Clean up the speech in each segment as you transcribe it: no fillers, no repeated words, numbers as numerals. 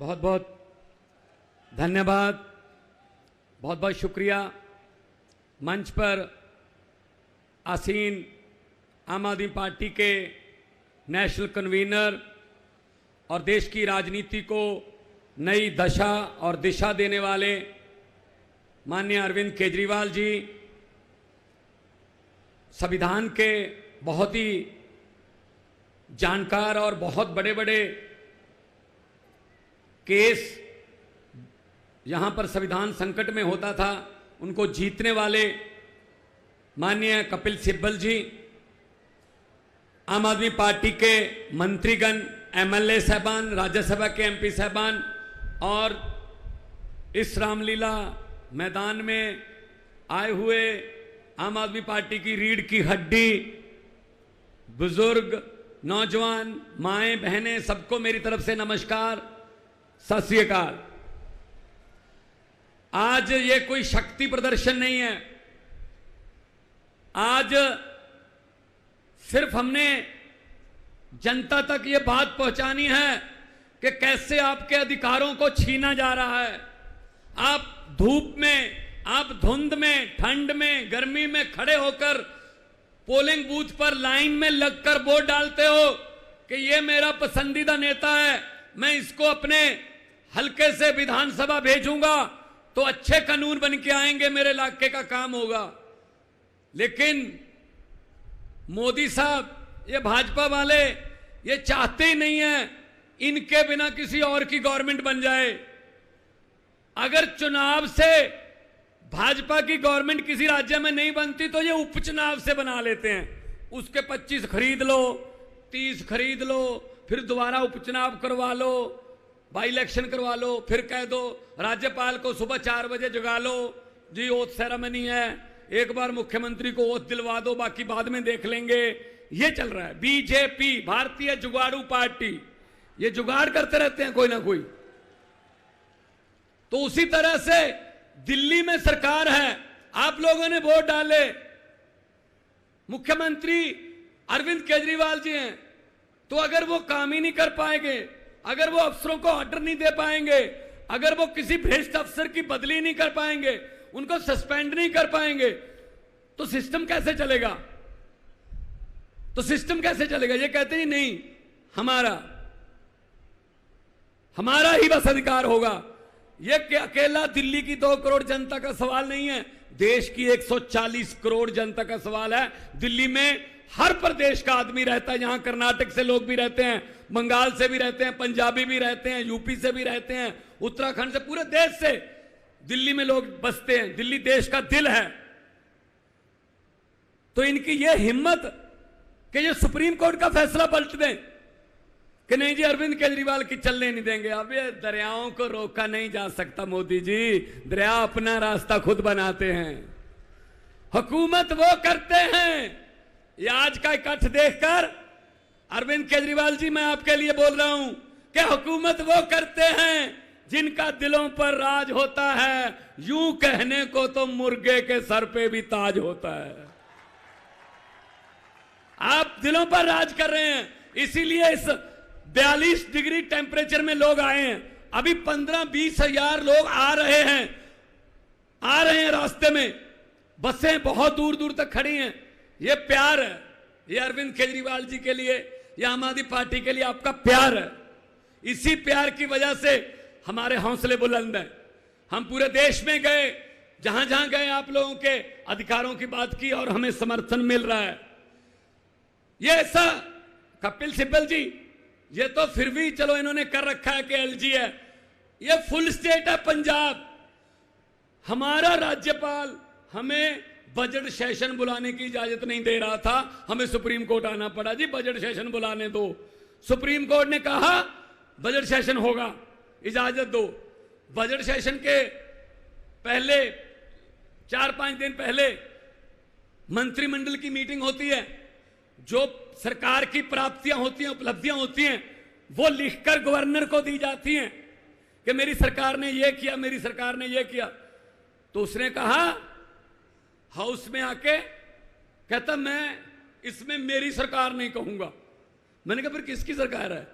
बहुत बहुत धन्यवाद, बहुत बहुत शुक्रिया। मंच पर आसीन आम आदमी पार्टी के नेशनल कन्वीनर और देश की राजनीति को नई दशा और दिशा देने वाले माननीय अरविंद केजरीवाल जी, संविधान के बहुत ही जानकार और बहुत बड़े बड़े केस यहां पर संविधान संकट में होता था उनको जीतने वाले माननीय कपिल सिब्बल जी, आम आदमी पार्टी के मंत्रीगण, एमएलए साहबान, राज्यसभा के एमपी साहबान और इस रामलीला मैदान में आए हुए आम आदमी पार्टी की रीढ़ की हड्डी, बुजुर्ग, नौजवान, माएं, बहनें, सबको मेरी तरफ से नमस्कार, सत श्री अकाल। आज ये कोई शक्ति प्रदर्शन नहीं है। आज सिर्फ हमने जनता तक ये बात पहुंचानी है कि कैसे आपके अधिकारों को छीना जा रहा है। आप धूप में, आप धुंध में, ठंड में, गर्मी में खड़े होकर पोलिंग बूथ पर लाइन में लगकर वोट डालते हो कि ये मेरा पसंदीदा नेता है, मैं इसको अपने हल्के से विधानसभा भेजूंगा तो अच्छे कानून बन के आएंगे, मेरे इलाके का काम होगा। लेकिन मोदी साहब, ये भाजपा वाले, ये चाहते ही नहीं है इनके बिना किसी और की गवर्नमेंट बन जाए। अगर चुनाव से भाजपा की गवर्नमेंट किसी राज्य में नहीं बनती तो ये उपचुनाव से बना लेते हैं। उसके 25 खरीद लो, 30 खरीद लो, फिर दोबारा उपचुनाव करवा लो, बाई इलेक्शन करवा लो, फिर कह दो राज्यपाल को सुबह 4 बजे जगा लो, जी ओथ सेरेमनी है, एक बार मुख्यमंत्री को ओथ दिलवा दो, बाकी बाद में देख लेंगे। ये चल रहा है। बीजेपी, भारतीय जुगाड़ू पार्टी, ये जुगाड़ करते रहते हैं कोई ना कोई। तो उसी तरह से दिल्ली में सरकार है, आप लोगों ने वोट डाले, मुख्यमंत्री अरविंद केजरीवाल जी हैं, तो अगर वो काम ही नहीं कर पाएंगे, अगर वो अफसरों को ऑर्डर नहीं दे पाएंगे, अगर वो किसी भ्रष्ट अफसर की बदली नहीं कर पाएंगे, उनको सस्पेंड नहीं कर पाएंगे, तो सिस्टम कैसे चलेगा? तो सिस्टम कैसे चलेगा? ये कहते हैं नहीं, हमारा ही बस अधिकार होगा। ये अकेला दिल्ली की 2 करोड़ जनता का सवाल नहीं है, देश की 140 करोड़ जनता का सवाल है। दिल्ली में हर प्रदेश का आदमी रहता है, यहां कर्नाटक से लोग भी रहते हैं, बंगाल से भी रहते हैं, पंजाबी भी रहते हैं, यूपी से भी रहते हैं, उत्तराखंड से, पूरे देश से दिल्ली में लोग बसते हैं। दिल्ली देश का दिल है। तो इनकी ये हिम्मत कि ये सुप्रीम कोर्ट का फैसला पलट दें कि नहीं जी अरविंद केजरीवाल की चलने नहीं देंगे। अब ये दरियाओं को रोका नहीं जा सकता मोदी जी, दरिया अपना रास्ता खुद बनाते हैं, हुकूमत वो करते हैं। ये आज का इकट्ठ देखकर अरविंद केजरीवाल जी, मैं आपके लिए बोल रहा हूं कि हुकूमत वो करते हैं जिनका दिलों पर राज होता है। यूं कहने को तो मुर्गे के सर पे भी ताज होता है। आप दिलों पर राज कर रहे हैं, इसीलिए इस 42 डिग्री टेम्परेचर में लोग आए हैं। अभी 15-20 हजार लोग आ रहे हैं रास्ते में, बसें बहुत दूर दूर तक खड़ी हैं। ये प्यार है, ये अरविंद केजरीवाल जी के लिए, ये आम आदमी पार्टी के लिए आपका प्यार है। इसी प्यार की वजह से हमारे हौसले बुलंद हैं। हम पूरे देश में गए, जहां जहां गए आप लोगों के अधिकारों की बात की और हमें समर्थन मिल रहा है। ये ऐसा कपिल सिब्बल जी, ये तो फिर भी चलो इन्होंने कर रखा है कि एलजी है, ये फुल स्टेट है पंजाब। हमारा राज्यपाल हमें बजट सेशन बुलाने की इजाजत नहीं दे रहा था, हमें सुप्रीम कोर्ट आना पड़ा, जी बजट सेशन बुलाने दो। सुप्रीम कोर्ट ने कहा बजट सेशन होगा, इजाजत दो। बजट सेशन के पहले 4-5 दिन पहले मंत्रिमंडल की मीटिंग होती है, जो सरकार की प्राप्तियां होती हैं, उपलब्धियां होती हैं, वो लिखकर गवर्नर को दी जाती हैं कि मेरी सरकार ने ये किया, मेरी सरकार ने ये किया। तो उसने कहा हाउस में आके, कहता मैं इसमें मेरी सरकार नहीं कहूंगा। मैंने कहा फिर किसकी सरकार है?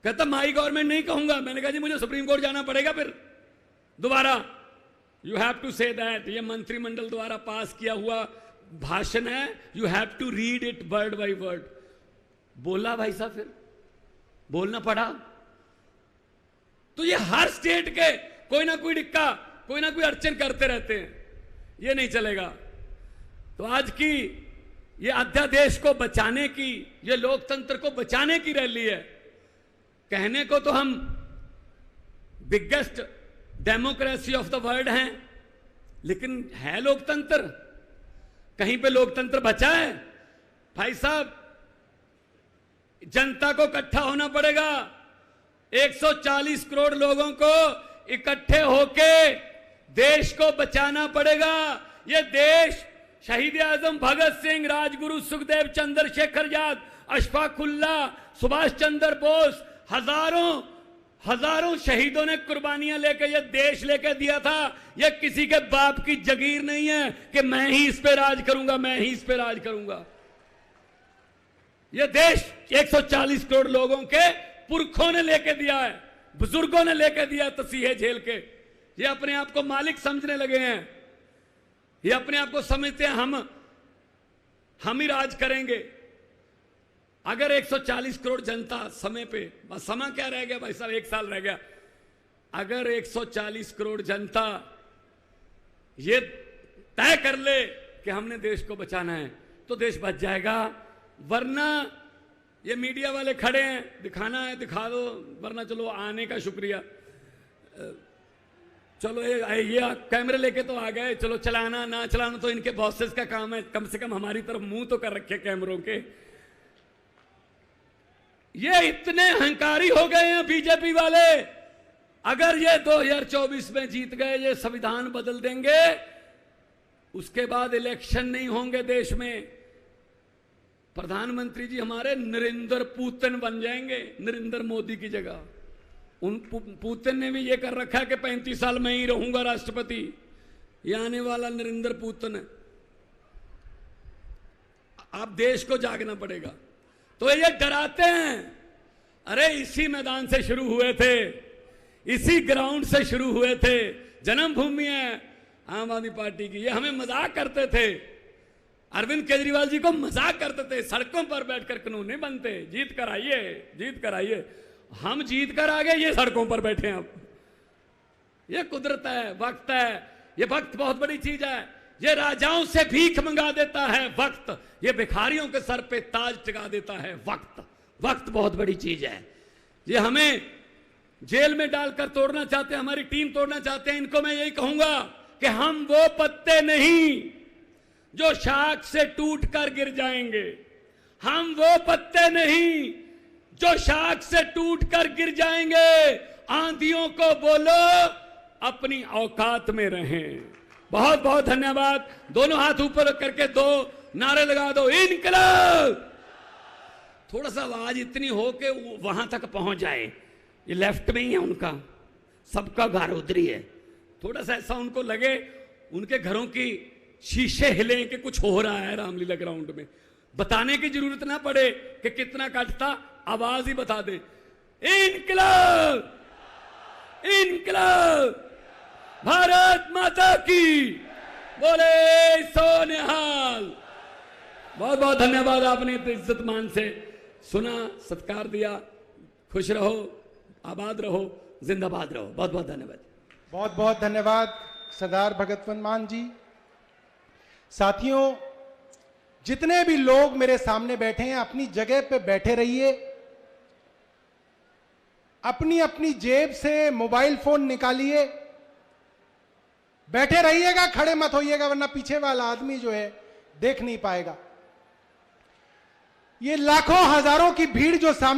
कहता माई गवर्नमेंट नहीं कहूंगा। मैंने कहा जी मुझे सुप्रीम कोर्ट जाना पड़ेगा फिर दोबारा। You have to say that, ये मंत्रिमंडल द्वारा पास किया हुआ भाषण है, you have to read it word by word. बोला भाई साहब, फिर बोलना पड़ा। तो ये हर स्टेट के कोई ना कोई डिक्का, कोई ना कोई अड़चन करते रहते हैं, ये नहीं चलेगा। तो आज की ये अध्यादेश को बचाने की, ये लोकतंत्र को बचाने की रैली है। कहने को तो हम biggest democracy of the world हैं, लेकिन है लोकतंत्र? कहीं पे लोकतंत्र बचा है? भाई साहब, जनता को इकट्ठा होना पड़ेगा। 140 करोड़ लोगों को इकट्ठे होके देश को बचाना पड़ेगा। ये देश शहीद आजम भगत सिंह, राजगुरु सुखदेव, चंद्रशेखर आजाद, अशफाक उल्लाह, सुभाष चंद्र बोस, हजारों शहीदों ने कुर्बानियां लेके ये देश लेके दिया था। ये किसी के बाप की जगीर नहीं है कि मैं ही इस पे राज करूंगा, मैं ही इस पे राज करूंगा। ये देश 140 करोड़ लोगों के पुरखों ने लेके दिया है, बुजुर्गों ने लेके दिया तसीहे झेल के। ये अपने आप को मालिक समझने लगे हैं, ये अपने आप को समझते हैं हम ही राज करेंगे। अगर 140 करोड़ जनता समय पे, बस समय क्या रह गया भाई साहब, 1 साल रह गया। अगर 140 करोड़ जनता ये तय कर ले कि हमने देश को बचाना है तो देश बच जाएगा। वरना ये मीडिया वाले खड़े हैं, दिखाना है दिखा दो, वरना चलो आने का शुक्रिया, चलो ये कैमरे लेके तो आ गए, चलो चलाना ना चलाना तो इनके बॉसेस का काम है, कम से कम हमारी तरफ मुंह तो कर रखे कैमरों के। ये इतने अहंकारी हो गए हैं बीजेपी वाले। अगर ये 2024 में जीत गए, ये संविधान बदल देंगे, उसके बाद इलेक्शन नहीं होंगे देश में। प्रधानमंत्री जी हमारे नरेंद्र पुतिन बन जाएंगे, नरेंद्र मोदी की जगह। उन पुतिन ने भी ये कर रखा है कि 35 साल में ही रहूंगा राष्ट्रपति। ये आने वाला नरेंद्र पुतिन है। आप देश को जागना पड़ेगा। तो ये डराते हैं। अरे इसी मैदान से शुरू हुए थे, इसी ग्राउंड से शुरू हुए थे, जन्मभूमि है आम आदमी पार्टी की। ये हमें मजाक करते थे, अरविंद केजरीवाल जी को मजाक करते थे, सड़कों पर बैठकर कानून नहीं बनते, जीत कर आइए, जीत कर आइए। हम जीत कर आ गए, ये सड़कों पर बैठे हैं अब। ये कुदरत है, वक्त है। ये वक्त बहुत बड़ी चीज है। ये राजाओं से भीख मंगा देता है वक्त, ये भिखारियों के सर पे ताज टिका देता है वक्त। वक्त बहुत बड़ी चीज है। ये हमें जेल में डालकर तोड़ना चाहते हैं, हमारी टीम तोड़ना चाहते हैं। इनको मैं यही कहूंगा कि हम वो पत्ते नहीं जो शाख से टूटकर गिर जाएंगे। हम वो पत्ते नहीं जो शाख से टूटकर गिर जाएंगे। आंधियों को बोलो अपनी औकात में रहें। बहुत बहुत धन्यवाद। दोनों हाथ ऊपर करके दो नारे लगा दो, इनकलाब। थोड़ा सा आवाज इतनी हो कि वहां तक पहुंच जाए। ये लेफ्ट में ही है उनका, सबका घर उधर ही है। थोड़ा सा ऐसा उनको लगे, उनके घरों की शीशे हिले कि कुछ हो रहा है रामलीला ग्राउंड में। बताने की जरूरत ना पड़े कि कितना कटता, आवाज ही बता दे, इनकलाब, इनकलाब, भारत माता की बोले सोनिहाल। बहुत बहुत धन्यवाद, आपने इतने इज्जत मान से सुना, सत्कार दिया। खुश रहो, आबाद रहो, जिंदाबाद रहो। बहुत बहुत धन्यवाद। बहुत बहुत धन्यवाद सरदार भगतवंत मान जी। साथियों, जितने भी लोग मेरे सामने बैठे हैं, अपनी जगह पे बैठे रहिए। अपनी अपनी जेब से मोबाइल फोन निकालिए, बैठे रहिएगा, खड़े मत होइएगा, वरना पीछे वाला आदमी जो है देख नहीं पाएगा। ये लाखों हजारों की भीड़ जो सामने